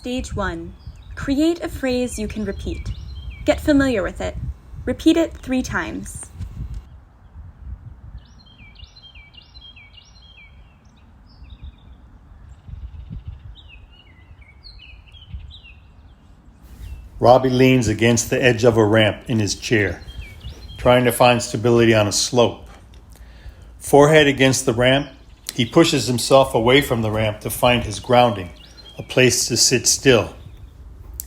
Stage 1. Create a phrase you can repeat. Get familiar with it. Repeat it 3 times. Robby leans against the edge of a ramp in his chair, trying to find stability on a slope. Forehead against the ramp, he pushes himself away from the ramp to find his grounding, a place to sit still.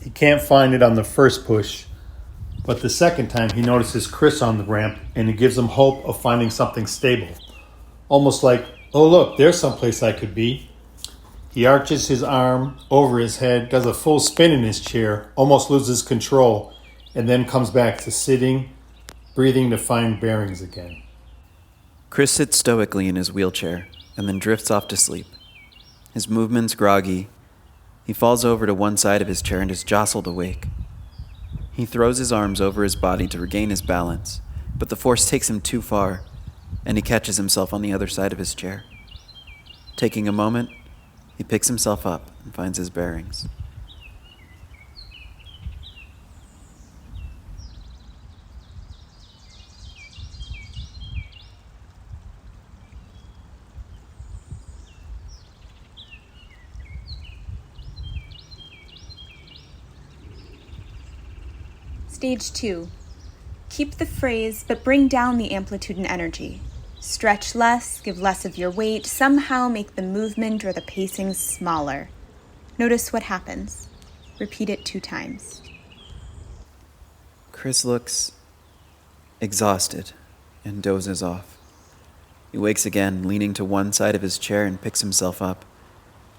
He can't find it on the first push, but the second time he notices Kris on the ramp, and it gives him hope of finding something stable. Almost like, oh look, there's someplace I could be. He arches his arm over his head, does a full spin in his chair, almost loses control, and then comes back to sitting, breathing to find bearings again. Kris sits stoically in his wheelchair and then drifts off to sleep. His movements groggy. He falls over to one side of his chair and is jostled awake. He throws his arms over his body to regain his balance, but the force takes him too far, and he catches himself on the other side of his chair. Taking a moment, he picks himself up and finds his bearings. Stage 2. Keep the phrase, but bring down the amplitude and energy. Stretch less, give less of your weight, somehow make the movement or the pacing smaller. Notice what happens. Repeat it 2 times. Kris looks exhausted and dozes off. He wakes again, leaning to one side of his chair and picks himself up,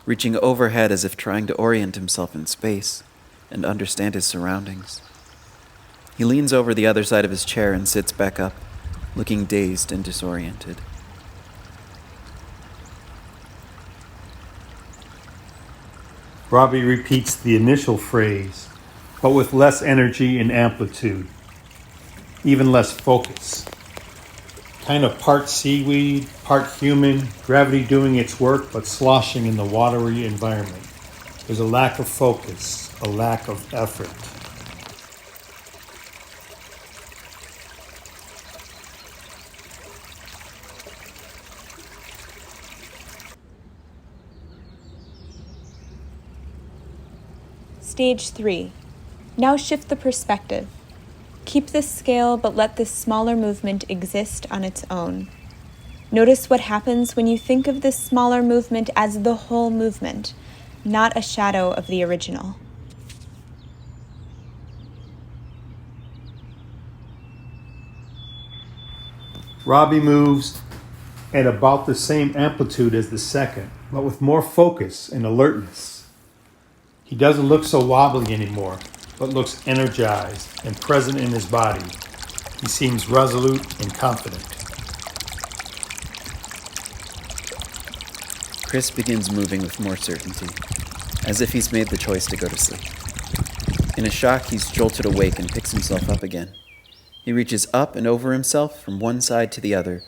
reaching overhead as if trying to orient himself in space and understand his surroundings. He leans over the other side of his chair and sits back up, looking dazed and disoriented. Robby repeats the initial phrase, but with less energy and amplitude, even less focus. Kind of part seaweed, part human, gravity doing its work, but sloshing in the watery environment. There's a lack of focus, a lack of effort. Stage 3. Now shift the perspective. Keep this scale, but let this smaller movement exist on its own. Notice what happens when you think of this smaller movement as the whole movement, not a shadow of the original. Robby moves at about the same amplitude as the second, but with more focus and alertness. He doesn't look so wobbly anymore, but looks energized and present in his body. He seems resolute and confident. Kris begins moving with more certainty, as if he's made the choice to go to sleep. In a shock, he's jolted awake and picks himself up again. He reaches up and over himself from one side to the other,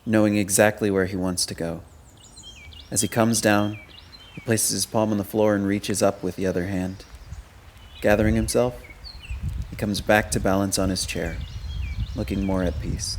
knowing exactly where he wants to go. As he comes down, he places his palm on the floor and reaches up with the other hand. Gathering himself, he comes back to balance on his chair, looking more at peace.